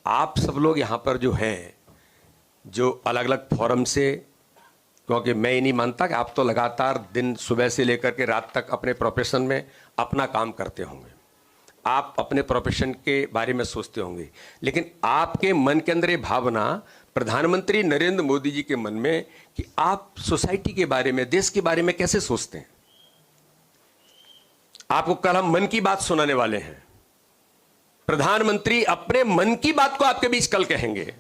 आप सब लोग यहाँ पर जो हैं, जो अलग अलग फोरम से, क्योंकि मैं ये नहीं मानता कि आप तो लगातार दिन सुबह से लेकर के रात तक अपने प्रोफेशन में अपना काम करते होंगे, आप अपने प्रोफेशन के बारे में सोचते होंगे, लेकिन आपके मन के अंदर ये भावना प्रधानमंत्री नरेंद्र मोदी जी के मन में कि आप सोसाइटी के बारे में, देश के बारे में कैसे सोचते हैं। आपको कल हम मन की बात सुनाने वाले हैं। प्रधानमंत्री अपने मन की बात को आपके बीच कल कहेंगे।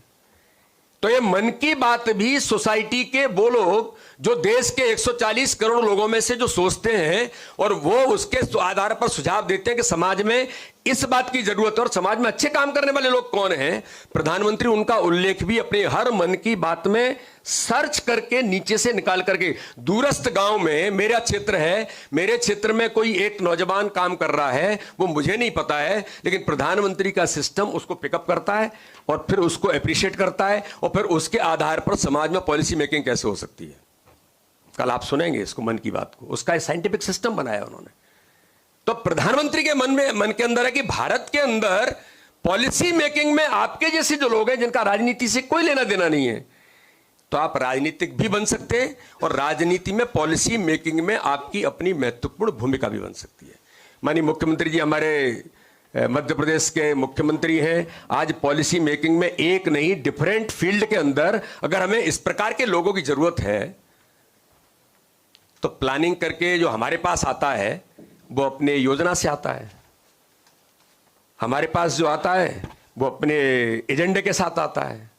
तो ये मन की बात भी सोसाइटी के वो लोग जो देश के 140 करोड़ लोगों में से जो सोचते हैं और वो उसके आधार पर सुझाव देते हैं कि समाज में इस बात की जरूरत है और समाज में अच्छे काम करने वाले लोग कौन हैं, प्रधानमंत्री उनका उल्लेख भी अपने हर मन की बात में सर्च करके नीचे से निकाल करके, दूरस्थ गांव में मेरा क्षेत्र है, मेरे क्षेत्र में कोई एक नौजवान काम कर रहा है, वो मुझे नहीं पता है, लेकिन प्रधानमंत्री का सिस्टम उसको पिकअप करता है और फिर उसको अप्रिशिएट करता है और फिर उसके आधार पर समाज में पॉलिसी मेकिंग कैसे हो सकती है। कल आप सुनेंगे इसको, मन की बात को, उसका साइंटिफिक सिस्टम बनाया उन्होंने। तो प्रधानमंत्री के मन के अंदर है कि भारत के अंदर पॉलिसी मेकिंग में आपके जैसे जो लोग हैं जिनका राजनीति से कोई लेना देना नहीं है, तो आप राजनीतिक भी बन सकते हैं और राजनीति में पॉलिसी मेकिंग में आपकी अपनी महत्वपूर्ण भूमिका भी बन सकती है। माननीय मुख्यमंत्री जी हमारे मध्य प्रदेश के मुख्यमंत्री हैं। आज पॉलिसी मेकिंग में एक नहीं, डिफरेंट फील्ड के अंदर अगर हमें इस प्रकार के लोगों की जरूरत है तो प्लानिंग करके जो हमारे पास आता है वो अपने योजना से आता है, हमारे पास जो आता है वो अपने एजेंडे के साथ आता है।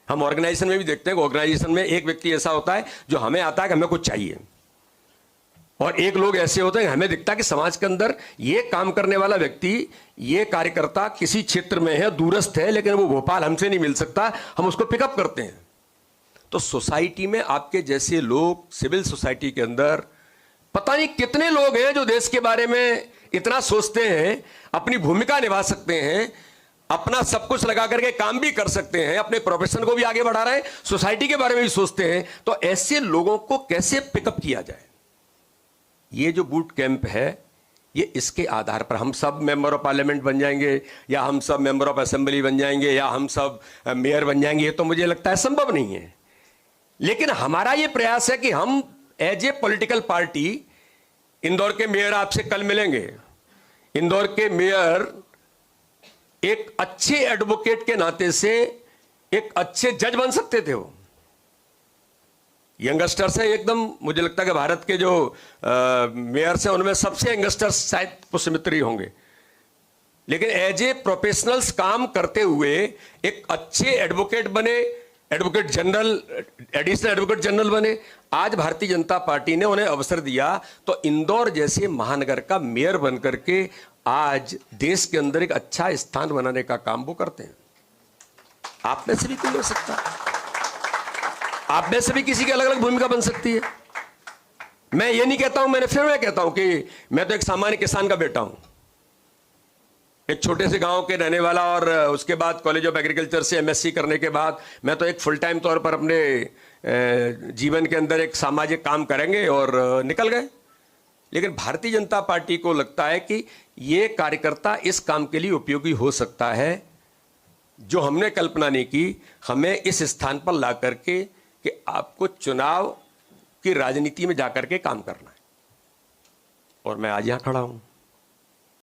हम ऑर्गेनाइजेशन में भी देखते हैं कि ऑर्गेनाइजेशन में एक व्यक्ति ऐसा होता है जो हमें आता है कि हमें कुछ चाहिए, और एक लोग ऐसे होते हैं हमें दिखता है कि समाज के अंदर ये काम करने वाला व्यक्ति, ये कार्यकर्ता किसी क्षेत्र में है, दूरस्थ है, लेकिन वो भोपाल हमसे नहीं मिल सकता, हम उसको पिकअप करते हैं। तो सोसाइटी में आपके जैसे लोग, सिविल सोसाइटी के अंदर पता नहीं कितने लोग हैं जो देश के बारे में इतना सोचते हैं, अपनी भूमिका निभा सकते हैं, अपना सब कुछ लगा करके काम भी कर सकते हैं, अपने प्रोफेशन को भी आगे बढ़ा रहे हैं, सोसाइटी के बारे में भी सोचते हैं। तो ऐसे लोगों को कैसे पिकअप किया जाए, ये जो बूट कैंप है, ये इसके आधार पर हम सब मेंबर ऑफ पार्लियामेंट बन जाएंगे या हम सब मेंबर ऑफ असेंबली बन जाएंगे या हम सब मेयर बन जाएंगे, ये तो मुझे लगता है संभव नहीं है। लेकिन हमारा ये प्रयास है कि हम as a political party, Indore के मेयर आपसे कल मिलेंगे, इंदौर के मेयर एक अच्छे एडवोकेट के नाते से एक अच्छे जज बन सकते थे। वो यंगस्टर्स है एकदम, मुझे लगता है कि भारत के जो मेयर्स हैं उनमें सबसे यंगस्टर्स शायद पुष्यमित्र ही होंगे, लेकिन एज ए प्रोफेशनल्स काम करते हुए एक अच्छे एडवोकेट बने, advocate general, additional advocate general बने। आज भारतीय जनता पार्टी ने उन्हें अवसर दिया तो इंदौर जैसे महानगर का मेयर बनकर के आज देश के अंदर एक अच्छा स्थान बनाने का काम वो करते हैं। आप में से भी कोई हो सकता है, आप में से भी किसी की अलग अलग भूमिका बन सकती है। मैं ये नहीं कहता हूं, मैं कहता हूं कि मैं तो एक सामान्य किसान का बेटा हूं, एक छोटे से गांव के रहने वाला, और उसके बाद कॉलेज ऑफ एग्रीकल्चर से एमएससी करने के बाद मैं तो एक फुल टाइम तौर पर अपने जीवन के अंदर एक सामाजिक काम करेंगे और निकल गए। लेकिन भारतीय जनता पार्टी को लगता है कि ये कार्यकर्ता इस काम के लिए उपयोगी हो सकता है, जो हमने कल्पना नहीं की, हमें इस स्थान पर ला करके कि आपको चुनाव की राजनीति में जाकर के काम करना है। और मैं आज यहां खड़ा हूं।